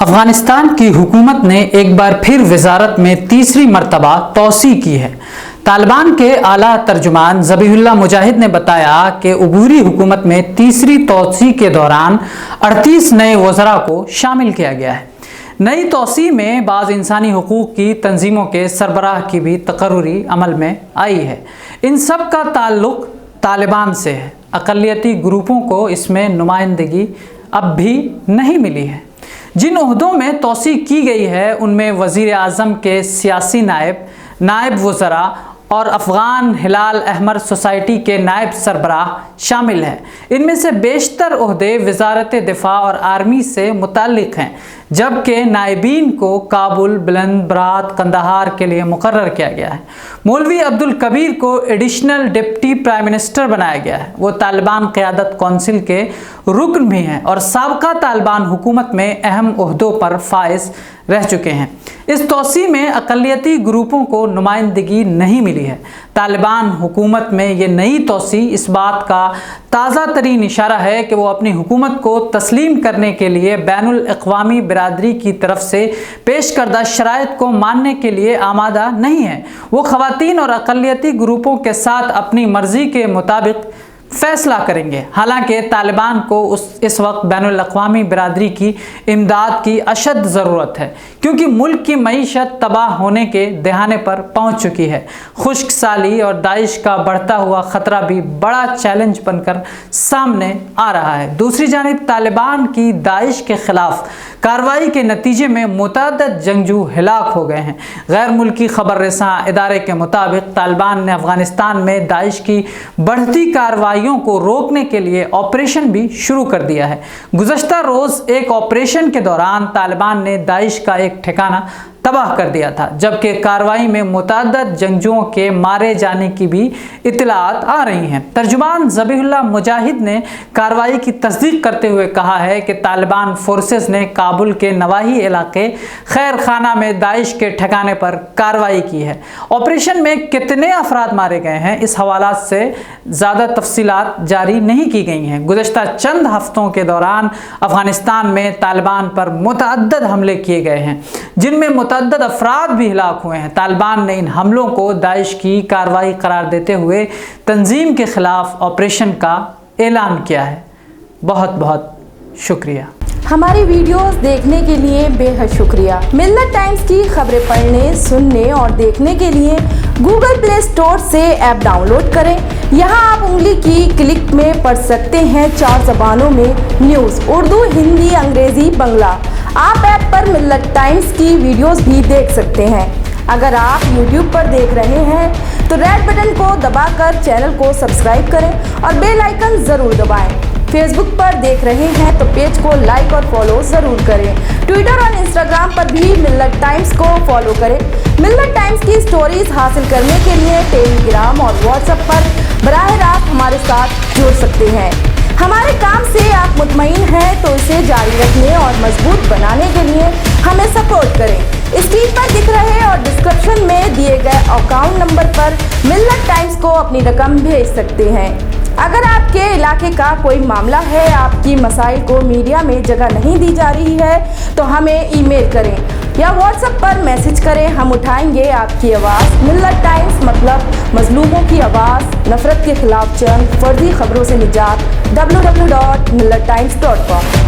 अफगानिस्तान की हुकूमत ने एक बार फिर वजारत में तीसरी मरतबा तोसी की है। तालिबान के आला तर्जुमान ज़बीहुल्लाह मुजाहिद ने बताया कि उबूरी हुकूमत में तीसरी तोसी के दौरान 38 नए वज़रा को शामिल किया गया है। नई तोसी में बाज़ इंसानी हुकूक़ की तंजीमों के सरबराह की भी तकर्री अमल में आई है। इन सब का ताल्लुक़ तालिबान से है। अक़लियती ग्रुपों को इसमें नुमाइंदगी अब भी नहीं मिली है। जिन ओहदों में तोसी की गई है उनमें वज़ीर आज़म के सियासी नायब वज़रा और अफ़गान हिलाल अहमर सोसाइटी के नायब सरबराह शामिल हैं। इनमें से बेशतर ओहदे वज़ारत दिफ़ा और आर्मी से मुताल्लिक़ हैं, जबकि नायबीन को काबुल, बुलंद बरात, कंदहार के लिए मुकर्रर किया गया है। मौलवी अब्दुल कबीर को एडिशनल डिप्टी प्राइम मिनिस्टर बनाया गया है। वो तालिबान क़यादत कौंसिल के रुकन भी हैं और साबका तालिबान हुकूमत में अहम ओहदों पर फाइज रह चुके हैं। इस तोसी में अक़लियती ग्रुपों को नुमाइंदगी नहीं मिली है। तालिबान हुकूमत में ये नई तोसी इस बात का ताज़ा तरीन इशारा है कि वो अपनी हुकूमत को तस्लीम करने के लिए बैनुल अक़वामी बिरादरी की तरफ से पेश करदा शराइत को मानने के लिए आमादा नहीं है। वो ख़वातीन और अक़लियती ग्रुपों के साथ अपनी मर्ज़ी के मुताबिक फ़ैसला करेंगे। हालांकि तालिबान को इस वक्त बैनुल अक़वामी बिरादरी की इमदाद की अशद ज़रूरत है, क्योंकि मुल्क की मईशत तबाह होने के दहाने पर पहुंच चुकी है। खुश्क साली और दाइश का बढ़ता हुआ ख़तरा भी बड़ा चैलेंज बनकर सामने आ रहा है। दूसरी जानिब तालिबान की दाइश के ख़िलाफ़ कार्रवाई के नतीजे में मुतअद्दिद जंगजू हिलाक हो गए हैं। गैर मुल्की ख़बर रसां इदारे के मुताबिक तालिबान ने अफ़गानिस्तान में दाइश की बढ़ती कार्रवाइयों को रोकने के लिए ऑपरेशन भी शुरू कर दिया है। गुज़श्ता रोज़ एक ऑपरेशन के दौरान तालिबान ने दाइश का एक ठिकाना तबाह कर दिया था, जबकि कार्रवाई में मुतअद्दिद जंगजुओं के मारे जाने की भी इत्तलात आ रही हैं। तर्जुमान ज़बीहुल्लाह मुजाहिद ने कार्रवाई की तस्दीक करते हुए कहा है कि तालिबान फोर्सेस ने काबुल के नवाही इलाके खैर खाना में दाइश के ठिकाने पर कार्रवाई की है। ऑपरेशन में कितने अफराद मारे गए हैं, इस हवाला से ज़्यादा तफसीलात जारी नहीं की गई हैं। गुज़श्ता चंद हफ्तों के दौरान अफ़गानिस्तान में तालिबान पर मुतअद्दिद हमले किए गए हैं, जिनमें मुतअद्दिद अफराद भी हिलाक हुए हैं। तालिबान ने इन हमलों को दाइश की कार्रवाई करार देते हुए तंजीम के ख़िलाफ़ ऑपरेशन का ऐलान किया है। बहुत बहुत शुक्रिया। हमारी वीडियोस देखने के लिए बेहद शुक्रिया। मिल्लत टाइम्स की खबरें पढ़ने, सुनने और देखने के लिए गूगल प्ले स्टोर से ऐप डाउनलोड करें। यहाँ आप उंगली की क्लिक में पढ़ सकते हैं 4 ज़बानों में न्यूज़: उर्दू, हिंदी, अंग्रेज़ी, बंगला। आप ऐप पर मिल्लत टाइम्स की वीडियोस भी देख सकते हैं। अगर आप YouTube पर देख रहे हैं तो रेड बटन को दबाकर चैनल को सब्सक्राइब करें और बेल आइकन ज़रूर दबाएं। फेसबुक पर देख रहे हैं तो पेज को लाइक और फॉलो ज़रूर करें। ट्विटर और इंस्टाग्राम पर भी मिल्लत टाइम्स को फॉलो करें। मिल्लत टाइम्स की स्टोरीज हासिल करने के लिए टेलीग्राम और व्हाट्सएप पर बराह रास्त हमारे साथ जुड़ सकते हैं। हमारे काम से आप मुतमईन हैं तो इसे जारी रखने और मजबूत बनाने के लिए हमें सपोर्ट करें। स्क्रीन पर दिख रहे और डिस्क्रिप्शन में दिए गए अकाउंट नंबर पर मिल्लत टाइम्स को अपनी रकम भेज सकते हैं। अगर आपके इलाके का कोई मामला है, आपकी मसाइल को मीडिया में जगह नहीं दी जा रही है, तो हमें ईमेल करें या व्हाट्सएप पर मैसेज करें। हम उठाएंगे आपकी आवाज़। मिल्लत टाइम्स मतलब मजलूमों की आवाज़, नफरत के खिलाफ जंग, फर्जी खबरों से निजात। www.millattimes.com